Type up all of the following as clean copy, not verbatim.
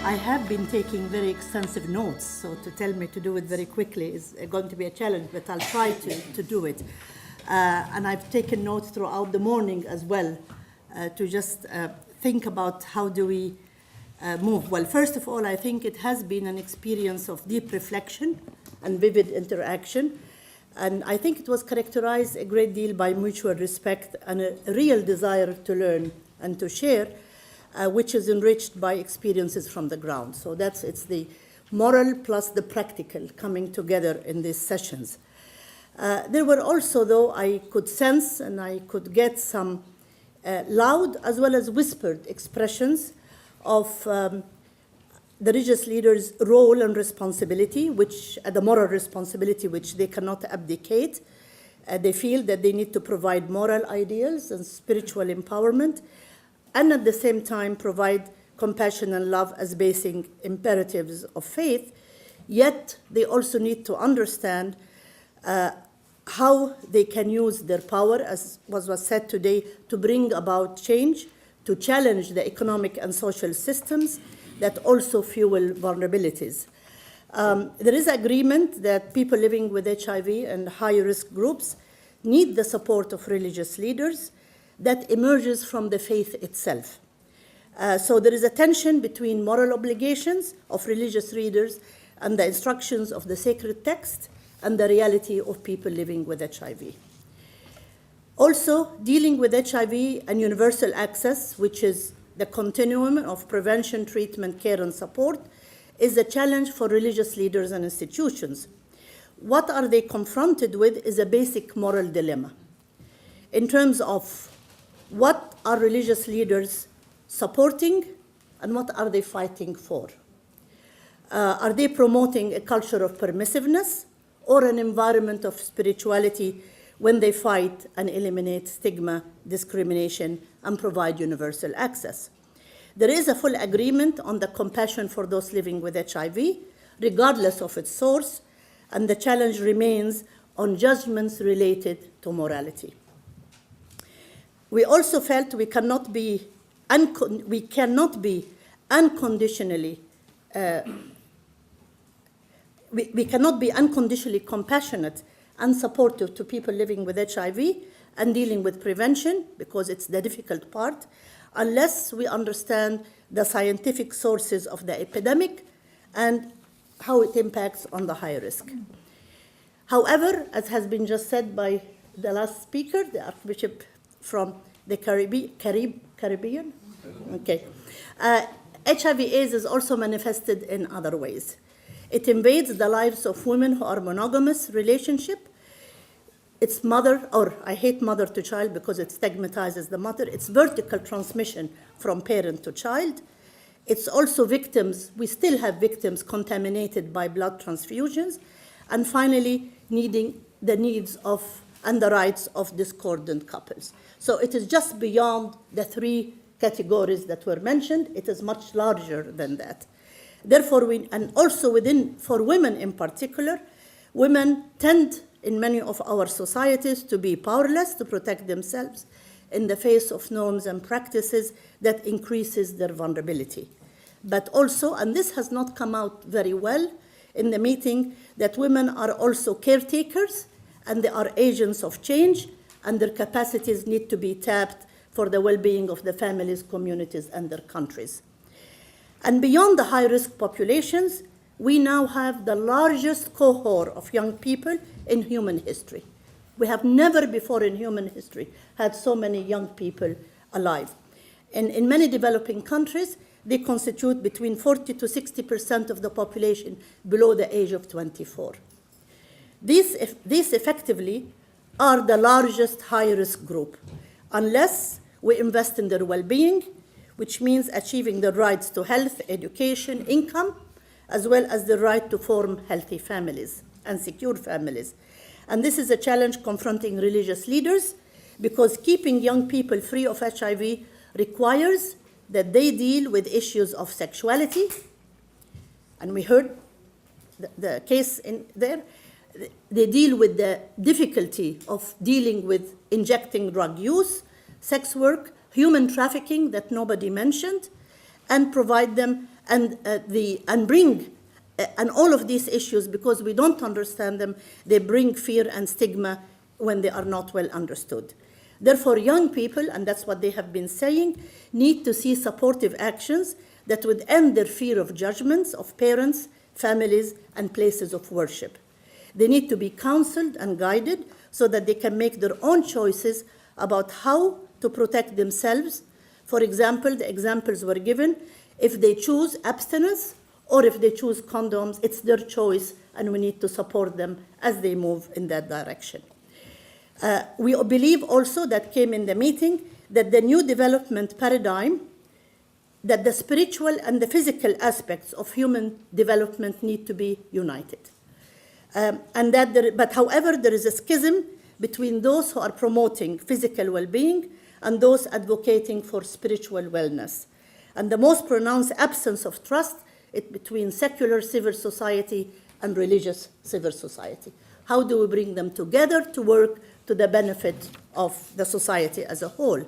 I have been taking very extensive notes, so to tell me to do it very quickly is going to be a challenge, but I'll try to do it. And I've taken notes throughout the morning as well to just think about how do we move. Well, first of all, I think it has been an experience of deep reflection and vivid interaction. And I think it was characterized a great deal by mutual respect and a real desire to learn and to share, which is enriched by experiences from the ground. So it's the moral plus the practical coming together in these sessions. There were also, though, I could sense and I could get some loud as well as whispered expressions of the religious leaders' role and responsibility, the moral responsibility which they cannot abdicate. They feel that they need to provide moral ideals and spiritual empowerment, and at the same time provide compassion and love as basic imperatives of faith. Yet they also need to understand how they can use their power, as was said today, to bring about change, to challenge the economic and social systems that also fuel vulnerabilities. There is agreement that people living with HIV and high-risk groups need the support of religious leaders that emerges from the faith itself. So there is a tension between moral obligations of religious leaders and the instructions of the sacred text and the reality of people living with HIV. Also, dealing with HIV and universal access, which is the continuum of prevention, treatment, care, and support, is a challenge for religious leaders and institutions. What are they confronted with is a basic moral dilemma in terms of what are religious leaders supporting and what are they fighting for? Are they promoting a culture of permissiveness or an environment of spirituality when they fight and eliminate stigma, discrimination, and provide universal access? There is a full agreement on the compassion for those living with HIV, regardless of its source, and the challenge remains on judgments related to morality. We also felt we cannot be unconditionally compassionate and supportive to people living with HIV and dealing with prevention, because it's the difficult part, unless we understand the scientific sources of the epidemic and how it impacts on the high risk. However, as has been just said by the last speaker, the Archbishop from the Caribbean, okay. HIV/AIDS is also manifested in other ways. It invades the lives of women who are monogamous relationship. It's mother, or I hate mother to child because it stigmatizes the mother. It's vertical transmission from parent to child. It's also victims. We still have victims contaminated by blood transfusions. And finally, needing the needs of and the rights of discordant couples. So it is just beyond the three categories that were mentioned. It is much larger than that. Therefore, for women in particular, women tend in many of our societies to be powerless to protect themselves in the face of norms and practices that increases their vulnerability. But also, and this has not come out very well in the meeting, that women are also caretakers and they are agents of change, and their capacities need to be tapped for the well-being of the families, communities, and their countries. And beyond the high-risk populations, we now have the largest cohort of young people in human history. We have never before in human history had so many young people alive. And in many developing countries, they constitute between 40 to 60% of the population below the age of 24. These effectively are the largest high-risk group, unless we invest in their well-being, which means achieving the rights to health, education, income, as well as the right to form healthy families and secure families. And this is a challenge confronting religious leaders, because keeping young people free of HIV requires that they deal with issues of sexuality. And we heard the case in there. They deal with the difficulty of dealing with injecting drug use, sex work, human trafficking that nobody mentioned, and provide them and bring and all of these issues, because we don't understand them, they bring fear and stigma when they are not well understood. Therefore, young people, and that's what they have been saying, need to see supportive actions that would end their fear of judgments of parents, families, and places of worship. They need to be counseled and guided so that they can make their own choices about how to protect themselves. For example, the examples were given. If they choose abstinence or if they choose condoms, it's their choice, and we need to support them as they move in that direction. We believe also, that came in the meeting, that the new development paradigm, that the spiritual and the physical aspects of human development need to be united. But however, there is a schism between those who are promoting physical well-being and those advocating for spiritual wellness. And the most pronounced absence of trust is between secular civil society and religious civil society. How do we bring them together to work to the benefit of the society as a whole?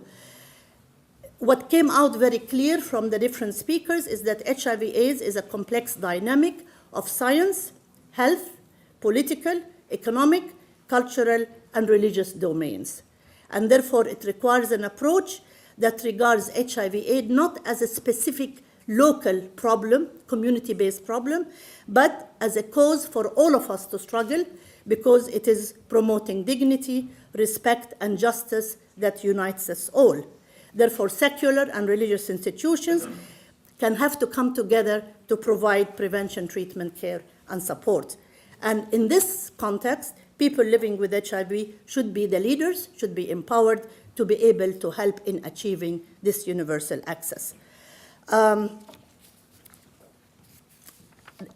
What came out very clear from the different speakers is that HIV/AIDS is a complex dynamic of science, health, political, economic, cultural, and religious domains. And therefore, it requires an approach that regards HIV/AIDS not as a specific local problem, community-based problem, but as a cause for all of us to struggle, because it is promoting dignity, respect, and justice that unites us all. Therefore, secular and religious institutions can have to come together to provide prevention, treatment, care, and support. And in this context, people living with HIV should be the leaders, should be empowered to be able to help in achieving this universal access.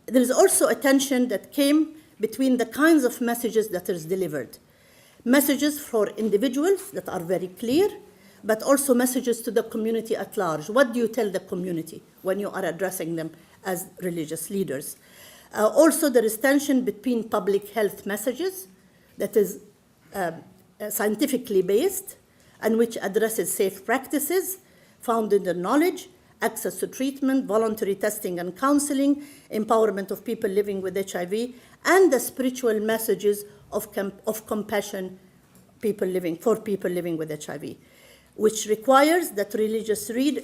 There is also a tension that came between the kinds of messages that is delivered. Messages for individuals that are very clear, but also messages to the community at large. What do you tell the community when you are addressing them as religious leaders? Also, there is tension between public health messages that is scientifically based and which addresses safe practices, founded in knowledge, access to treatment, voluntary testing and counseling, empowerment of people living with HIV, and the spiritual messages of compassion for people living with HIV, which requires that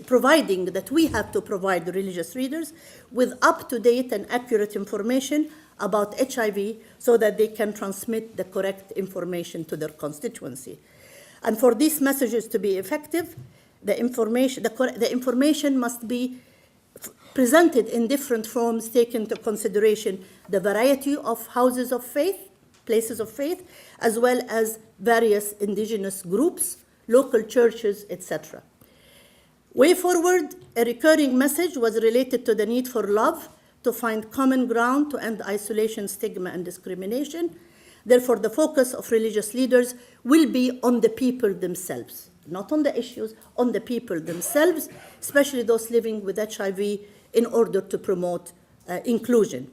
providing that we have to provide the religious readers with up-to-date and accurate information about HIV so that they can transmit the correct information to their constituency. And for these messages to be effective, the information must be presented in different forms, taking into consideration the variety of houses of faith, places of faith, as well as various indigenous groups, local churches, etc. Way forward, a recurring message was related to the need for love, to find common ground, to end isolation, stigma, and discrimination. Therefore, the focus of religious leaders will be on the people themselves, not on the issues, on the people themselves, especially those living with HIV, in order to promote inclusion.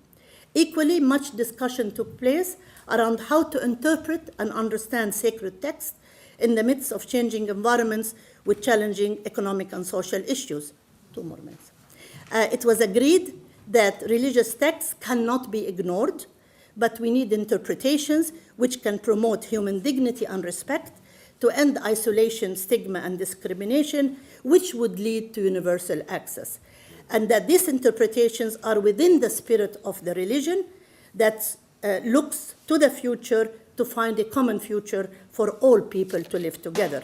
Equally, much discussion took place around how to interpret and understand sacred texts in the midst of changing environments with challenging economic and social issues. 2 more minutes. It was agreed that religious texts cannot be ignored, but we need interpretations which can promote human dignity and respect, to end isolation, stigma, and discrimination, which would lead to universal access. And that these interpretations are within the spirit of the religion that looks to the future to find a common future for all people to live together.